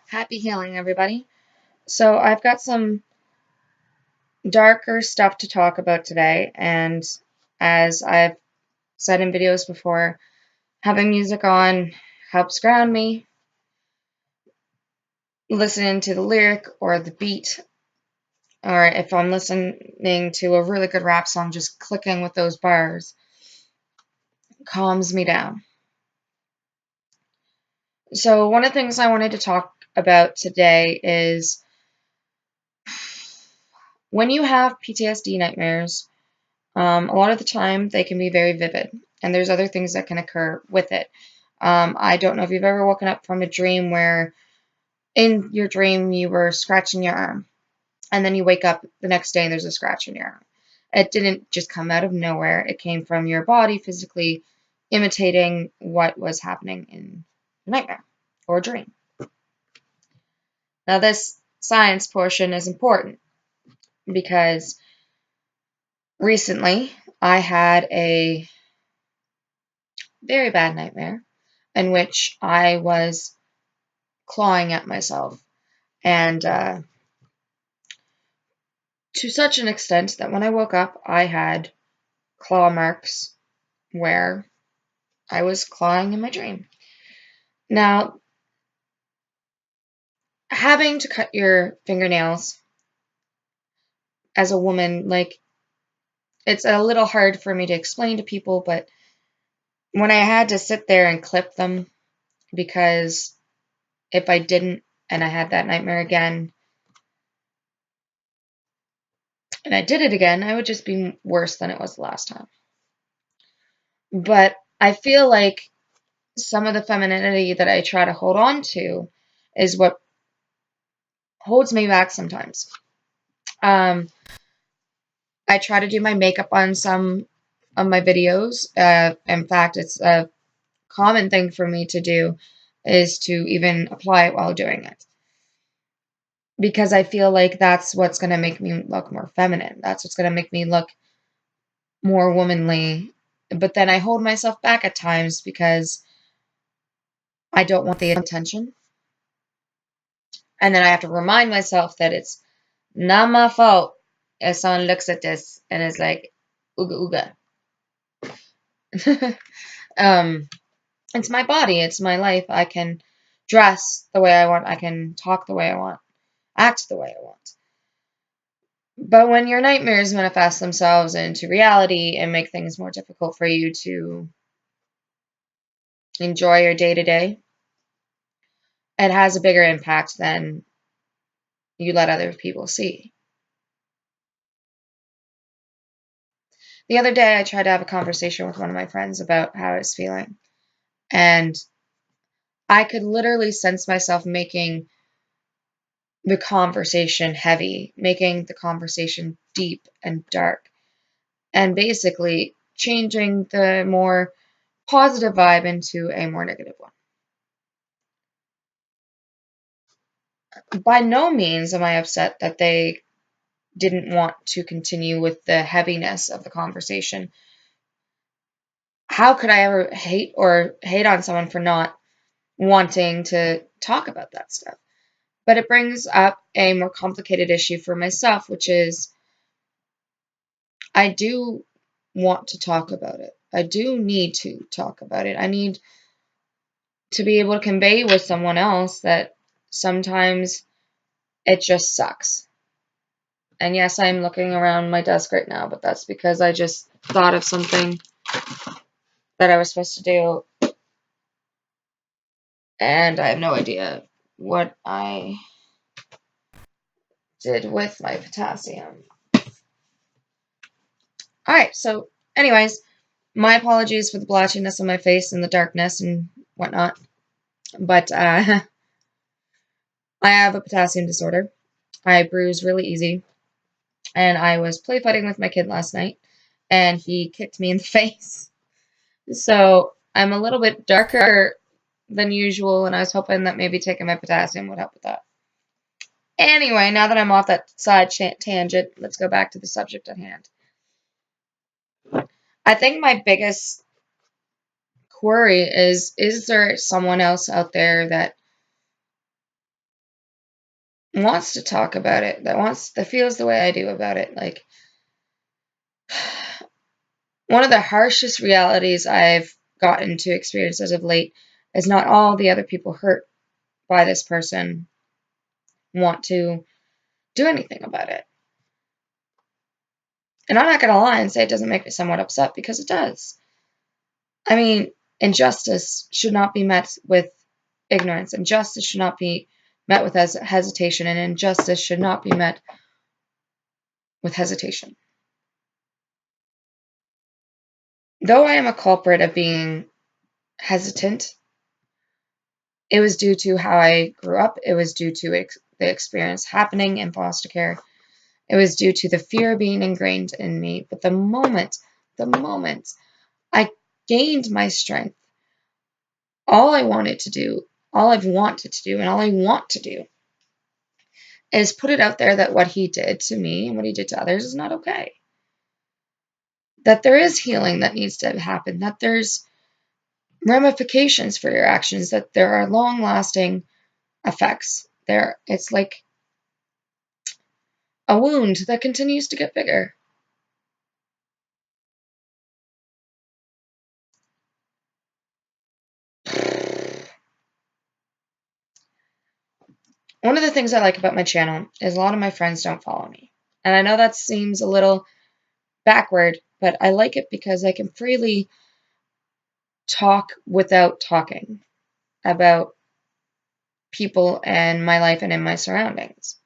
Happy healing, everybody. So, I've got some darker stuff to talk about today, and as I've said in videos before, having music on helps ground me. Listening to the lyric or the beat, or if I'm listening to a really good rap song, just clicking with those bars calms me down. So, one of the things I wanted to talk about today is when you have PTSD nightmares. A lot of the time, they can be very vivid, and there's other things that can occur with it. I don't know if you've ever woken up from a dream where in your dream you were scratching your arm, and then you wake up the next day and there's a scratch in your arm. It didn't just come out of nowhere, it came from your body physically imitating what was happening in the nightmare or dream. Now, this science portion is important because recently I had a very bad nightmare in which I was clawing at myself, and to such an extent that when I woke up, I had claw marks where I was clawing in my dream. Now, having to cut your fingernails as a woman, like, it's a little hard for me to explain to people, but when I had to sit there and clip them, because if I didn't and I had that nightmare again, and I did it again, I would just be worse than it was the last time. But I feel like some of the femininity that I try to hold on to is what holds me back sometimes. Um, I try to do my makeup on some of my videos. In fact, it's a common thing for me to do is to even apply it while doing it. Because I feel like that's what's going to make me look more feminine. That's what's going to make me look more womanly. But then I hold myself back at times because I don't want the attention. And then I have to remind myself that it's not my fault if someone looks at this and is like, ooga ooga. um, it's my body, it's my life. I can dress the way I want, I can talk the way I want, act the way I want. But when your nightmares manifest themselves into reality and make things more difficult for you to enjoy your day to day, it has a bigger impact than you let other people see. The other day, I tried to have a conversation with one of my friends about how I was feeling, and I could literally sense myself making the conversation heavy, making the conversation deep and dark, and basically changing the more positive vibe into a more negative one. By no means am I upset that they didn't want to continue with the heaviness of the conversation. How could I ever hate on someone for not wanting to talk about that stuff? But it brings up a more complicated issue for myself, which is I do want to talk about it. I do need to talk about it. I need to be able to convey with someone else that sometimes it just sucks. And yes, I'm looking around my desk right now, but that's because I just thought of something that I was supposed to do, and I have no idea what I did with my potassium. Alright, so anyways, my apologies for the blotchiness on my face and the darkness and whatnot, but I have a potassium disorder. I bruise really easy, and I was play fighting with my kid last night, and he kicked me in the face. So I'm a little bit darker than usual, and I was hoping that maybe taking my potassium would help with that. Anyway, now that I'm off that side tangent, let's go back to the subject at hand. I think my biggest query is there someone else out there that wants to talk about it, that feels the way I do about it. Like, one of the harshest realities I've gotten to experience as of late is not all the other people hurt by this person want to do anything about it. And I'm not going to lie and say it doesn't make me somewhat upset, because it does. I mean, injustice should not be met with ignorance. Injustice should not be met with hesitation. And injustice should not be met with hesitation. Though I am a culprit of being hesitant, it was due to how I grew up. It was due to the experience happening in foster care. It was due to the fear being ingrained in me. But the moment I gained my strength, all I've wanted to do, and all I want to do is put it out there that what he did to me and what he did to others is not okay. That there is healing that needs to happen, that there's ramifications for your actions, that there are long-lasting effects. It's like a wound that continues to get bigger. One of the things I like about my channel is a lot of my friends don't follow me. And I know that seems a little backward, but I like it because I can freely talk without talking about people and my life and in my surroundings.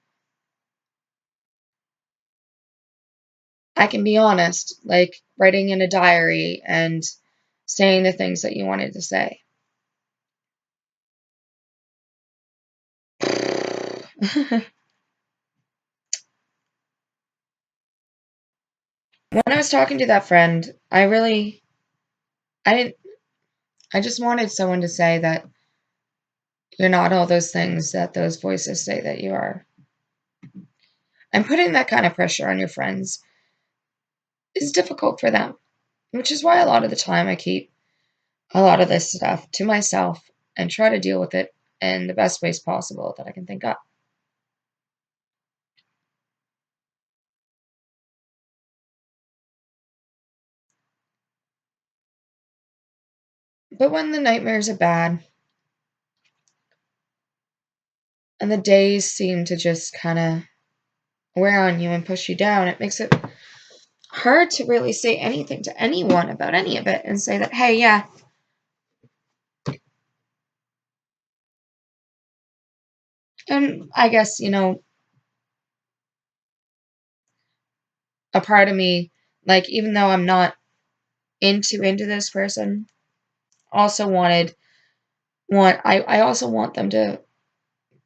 I can be honest, like writing in a diary and saying the things that you wanted to say. When I was talking to that friend, I didn't, I just wanted someone to say that you're not all those things that those voices say that you are. And putting that kind of pressure on your friends is difficult for them, which is why a lot of the time I keep a lot of this stuff to myself and try to deal with it in the best ways possible that I can think of. But when the nightmares are bad and the days seem to just kind of wear on you and push you down, it makes it hard to really say anything to anyone about any of it and say that, hey, yeah, and I guess, a part of me, like, even though I'm not into this person, also I also want them to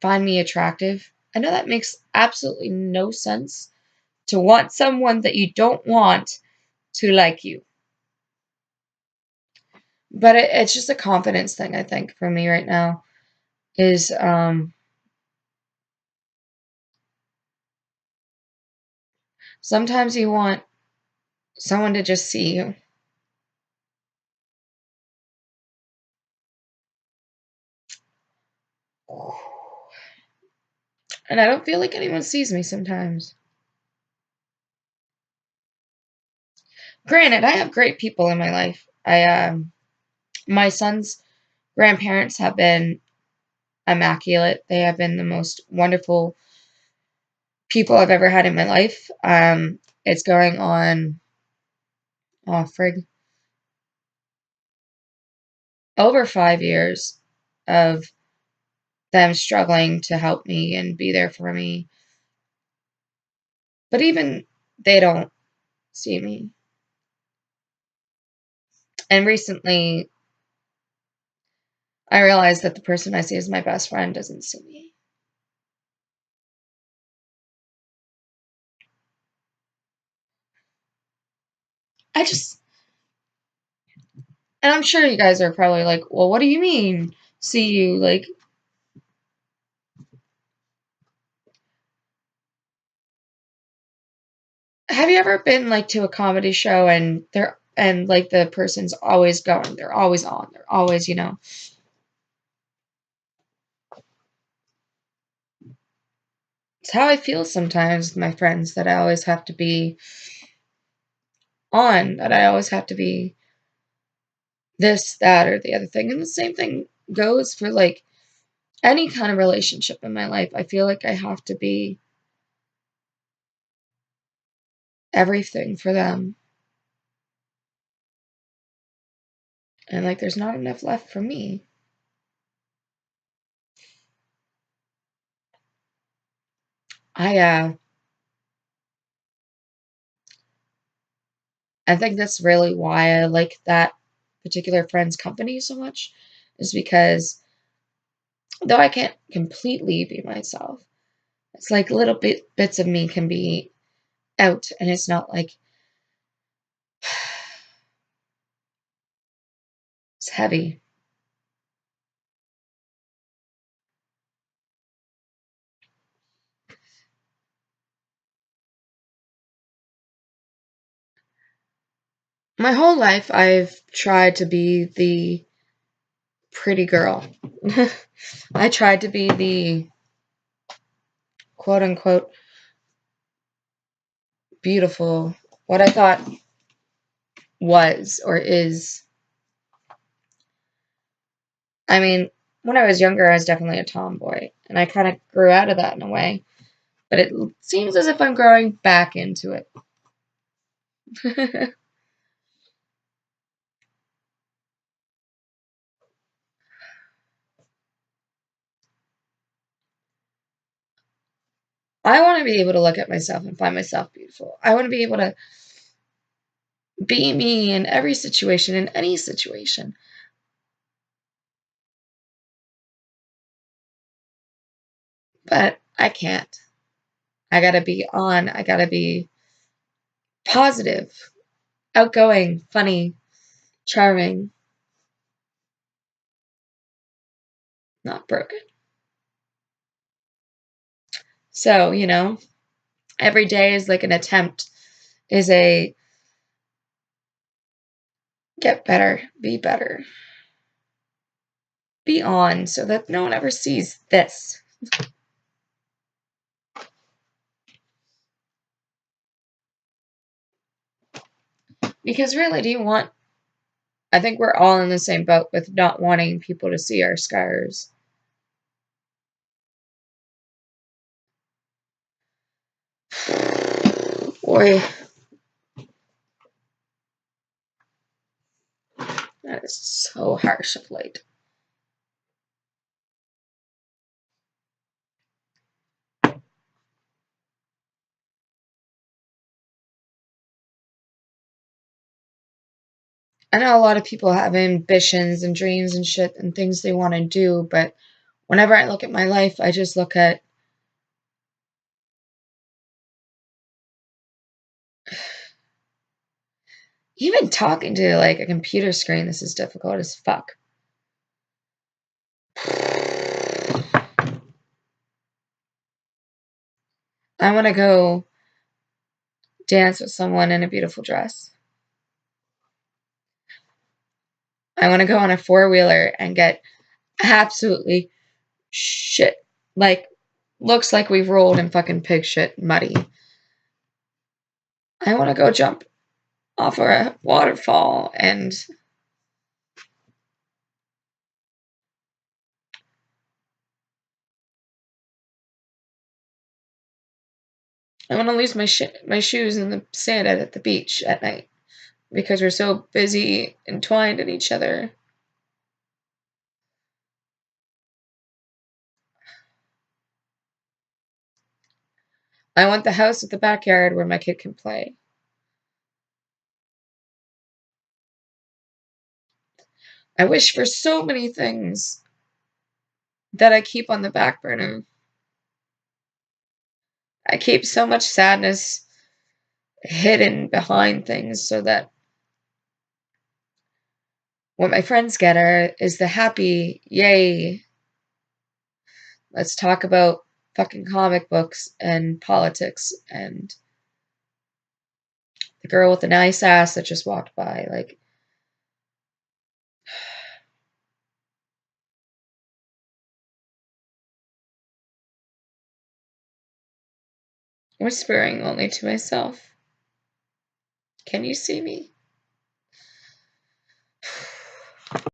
find me attractive. I know that makes absolutely no sense, to want someone that you don't want to like you. But it's just a confidence thing, I think, for me right now, is sometimes you want someone to just see you. And I don't feel like anyone sees me sometimes. Granted, I have great people in my life. My son's grandparents have been immaculate. They have been the most wonderful people I've ever had in my life. It's going on, oh frig, over 5 years of them struggling to help me and be there for me. But even they don't see me. And recently, I realized that the person I see as my best friend doesn't see me. I just, and I'm sure you guys are probably like, well, what do you mean, see you? Like, have you ever been like to a comedy show and like the person's always going, they're always on, they're always, how I feel sometimes with my friends, that I always have to be on, that I always have to be this, that, or the other thing. And the same thing goes for like any kind of relationship in my life. I feel like I have to be everything for them. And like there's not enough left for me. I I think that's really why I like that particular friend's company so much, is because though I can't completely be myself, it's like little bits of me can be out, and it's not like it's heavy. My whole life, I've tried to be the pretty girl. I tried to be the quote unquote beautiful, what I thought was or is. I mean, when I was younger, I was definitely a tomboy, and I kind of grew out of that in a way, but it seems as if I'm growing back into it. I want to be able to look at myself and find myself beautiful. I want to be able to be me in every situation, in any situation. But I can't. I gotta be on. I gotta be positive, outgoing, funny, charming, not broken. So, every day is like an attempt, is a get better, be on so that no one ever sees this. Because really, do you want, I think we're all in the same boat with not wanting people to see our scars. Boy, that is so harsh of late. I know a lot of people have ambitions and dreams and shit and things they want to do, but whenever I look at my life, I just look at even talking to like a computer screen. This is difficult as fuck. I want to go dance with someone in a beautiful dress. I want to go on a four-wheeler and get absolutely shit. Like, looks like we've rolled in fucking pig shit, muddy. I want to go jump off a waterfall and I want to lose my shoes in the sand at the beach at night because we're so busy entwined in each other. I want the house with the backyard where my kid can play. I wish for so many things that I keep on the back burner. I keep so much sadness hidden behind things so that what my friends get is the happy, yay, let's talk about fucking comic books and politics and the girl with the nice ass that just walked by. Like, whispering only to myself, "Can you see me?"